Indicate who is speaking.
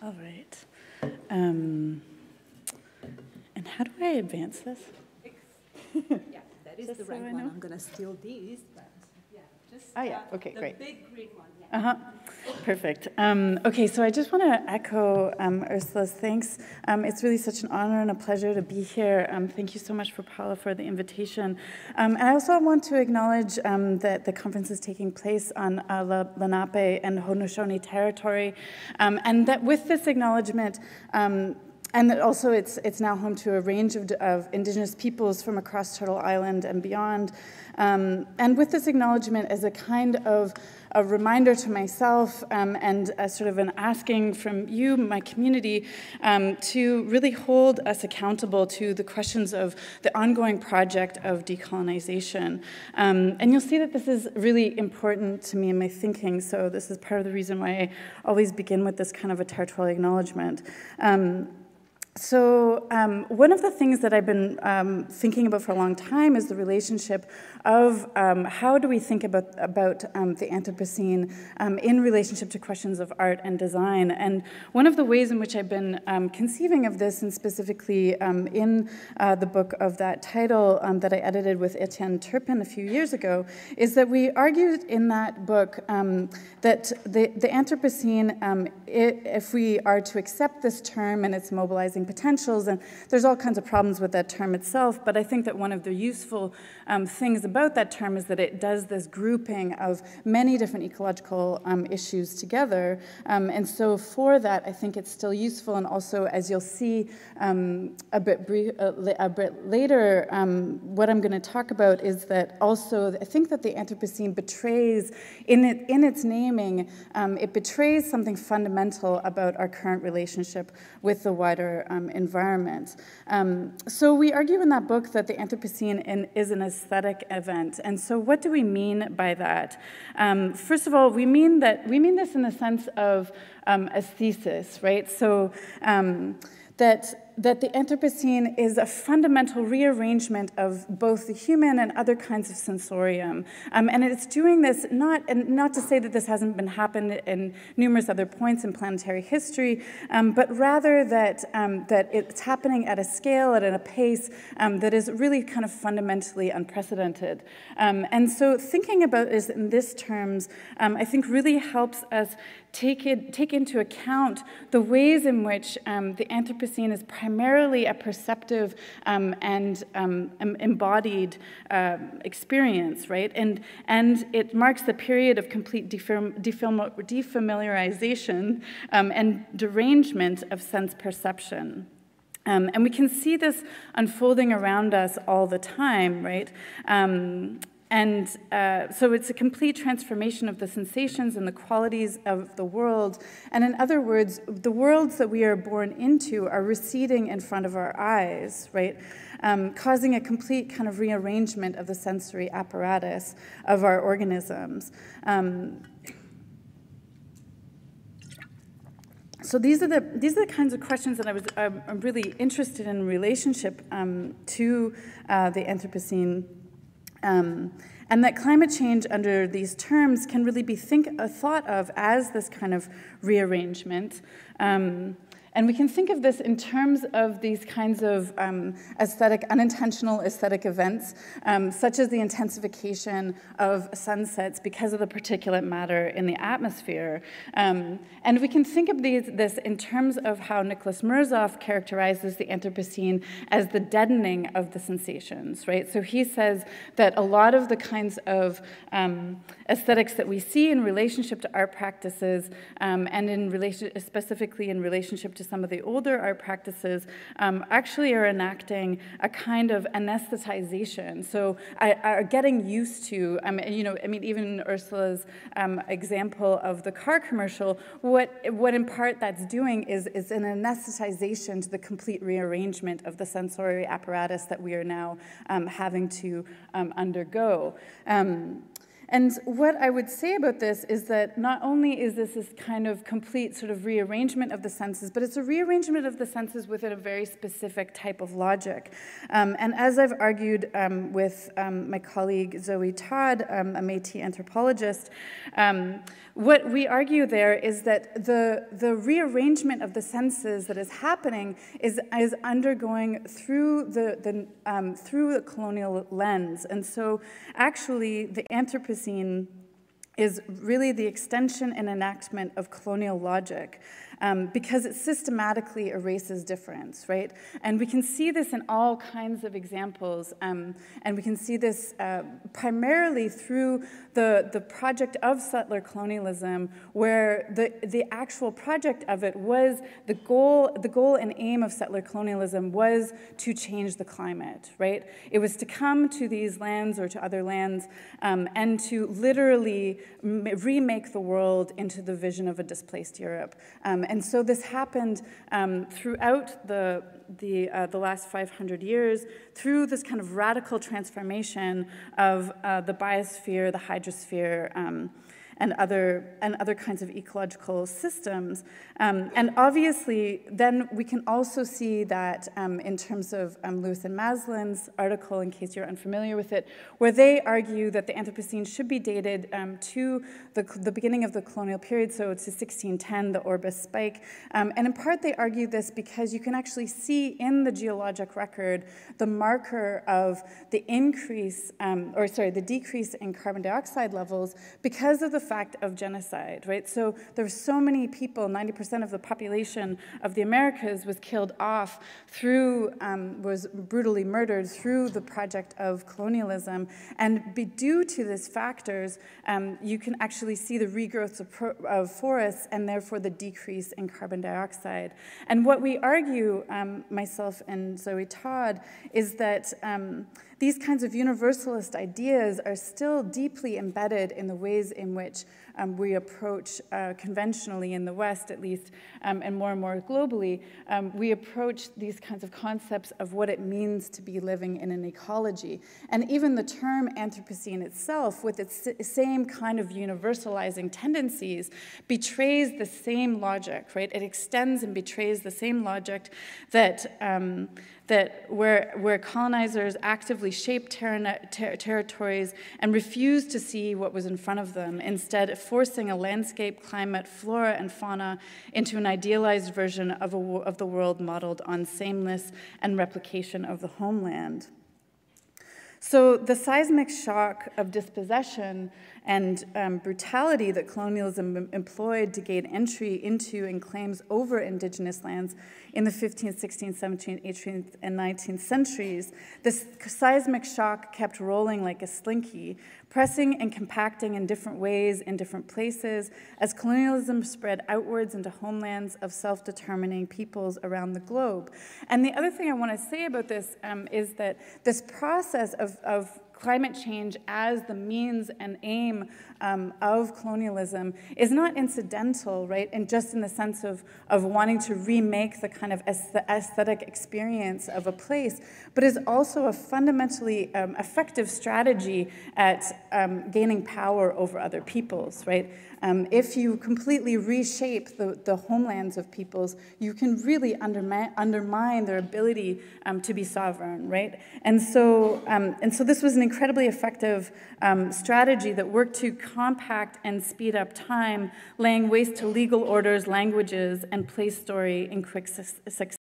Speaker 1: All right. And how do I advance this?
Speaker 2: Yeah, that is the right one. I'm going to steal these. But yeah, just
Speaker 1: okay, great.
Speaker 2: The big green one. Yeah.
Speaker 1: Perfect. Okay, so I just want to echo Ursula's thanks. It's really such an honor and a pleasure to be here. Thank you so much for Paola for the invitation. And I also want to acknowledge that the conference is taking place on Lenape and Haudenosaunee territory, and that with this acknowledgement, and that also it's now home to a range of indigenous peoples from across Turtle Island and beyond. And with this acknowledgement as a kind of a reminder to myself and a sort of an asking from you, my community, to really hold us accountable to the questions of the ongoing project of decolonization. And you'll see that this is really important to me in my thinking, so this is part of the reason why I always begin with this kind of a territorial acknowledgement. So one of the things that I've been thinking about for a long time is the relationship of how do we think about the Anthropocene in relationship to questions of art and design. And one of the ways in which I've been conceiving of this, and specifically in the book of that title that I edited with Etienne Turpin a few years ago, is that we argued in that book that the Anthropocene, if we are to accept this term and its mobilizing potentials, and there's all kinds of problems with that term itself, but I think that one of the useful things about that term is that it does this grouping of many different ecological issues together, and so for that I think it's still useful, and also as you'll see a bit later, what I'm going to talk about is that also I think that the Anthropocene betrays, in its naming, it betrays something fundamental about our current relationship with the wider environment. So we argue in that book that the Anthropocene is an aesthetic event. And so what do we mean by that? First of all, we mean this in the sense of aesthesis, right? So that the Anthropocene is a fundamental rearrangement of both the human and other kinds of sensorium. And it's doing this, not to say that this hasn't been happened in numerous other points in planetary history, but rather that it's happening at a scale, at a pace that is really kind of fundamentally unprecedented. And so thinking about it in this terms, I think really helps us take into account the ways in which the Anthropocene is primarily a perceptive and embodied experience, right? And it marks the period of complete defamiliarization and derangement of sense perception. And we can see this unfolding around us all the time, right? So it's a complete transformation of the sensations and the qualities of the world. And in other words, the worlds that we are born into are receding in front of our eyes, right? Causing a complete kind of rearrangement of the sensory apparatus of our organisms. So these are the kinds of questions that I'm really interested in relationship to the Anthropocene. And that climate change under these terms can really be thought of as this kind of rearrangement. And we can think of this in terms of these kinds of unintentional aesthetic events, such as the intensification of sunsets because of the particulate matter in the atmosphere. And we can think of this in terms of how Nicholas Mirzoff characterizes the Anthropocene as the deadening of the sensations, right? So he says that a lot of the kinds of aesthetics that we see in relationship to art practices, and specifically in relationship to some of the older art practices, actually are enacting a kind of anesthetization. So are getting used to, even Ursula's example of the car commercial, what in part that's doing is an anesthetization to the complete rearrangement of the sensory apparatus that we are now having to undergo. And what I would say about this is that not only is this kind of complete sort of rearrangement of the senses, but it's a rearrangement of the senses within a very specific type of logic. And as I've argued with my colleague Zoe Todd, a Métis anthropologist, what we argue there is that the rearrangement of the senses that is happening is undergoing through the colonial lens. And so actually the Anthropocene is really the extension and enactment of colonial logic, because it systematically erases difference, right? And we can see this in all kinds of examples, and we can see this primarily through the project of settler colonialism, where the actual project of it was the goal and aim of settler colonialism was to change the climate, right? It was to come to these lands or to other lands and to literally remake the world into the vision of a displaced Europe. And so this happened throughout the last 500 years through this kind of radical transformation of the biosphere, the hydrosphere, and other kinds of ecological systems. And obviously, then we can also see that in terms of Lewis and Maslin's article, in case you're unfamiliar with it, where they argue that the Anthropocene should be dated to the beginning of the colonial period, so it's 1610, the Orbis spike. And in part, they argue this because you can actually see in the geologic record the marker of the the decrease in carbon dioxide levels because of the fact of genocide, right? So there were so many people, 90% of the population of the Americas was killed off through, was brutally murdered through the project of colonialism. And due to these factors, you can actually see the regrowth of forests and therefore the decrease in carbon dioxide. And what we argue, myself and Zoe Todd, is that these kinds of universalist ideas are still deeply embedded in the ways in which we approach conventionally in the West, at least, and more globally, we approach these kinds of concepts of what it means to be living in an ecology. And even the term Anthropocene itself, with its same kind of universalizing tendencies, betrays the same logic, right? It extends and betrays the same logic that where colonizers actively shaped territories and refused to see what was in front of them, instead forcing a landscape, climate, flora, and fauna into an idealized version of the world modeled on sameness and replication of the homeland. So the seismic shock of dispossession and brutality that colonialism employed to gain entry into and claims over indigenous lands in the 15th, 16th, 17th, 18th, and 19th centuries, this seismic shock kept rolling like a slinky, pressing and compacting in different ways in different places as colonialism spread outwards into homelands of self-determining peoples around the globe. And the other thing I want to say about this is that this process of climate change as the means and aim of colonialism is not incidental, right? And just in the sense of wanting to remake the kind of aesthetic experience of a place, but is also a fundamentally effective strategy at gaining power over other peoples, right? If you completely reshape the homelands of peoples, you can really undermine their ability to be sovereign, right? And so this was an incredibly effective strategy that worked to compact and speed up time, laying waste to legal orders, languages, and place story in quick succession.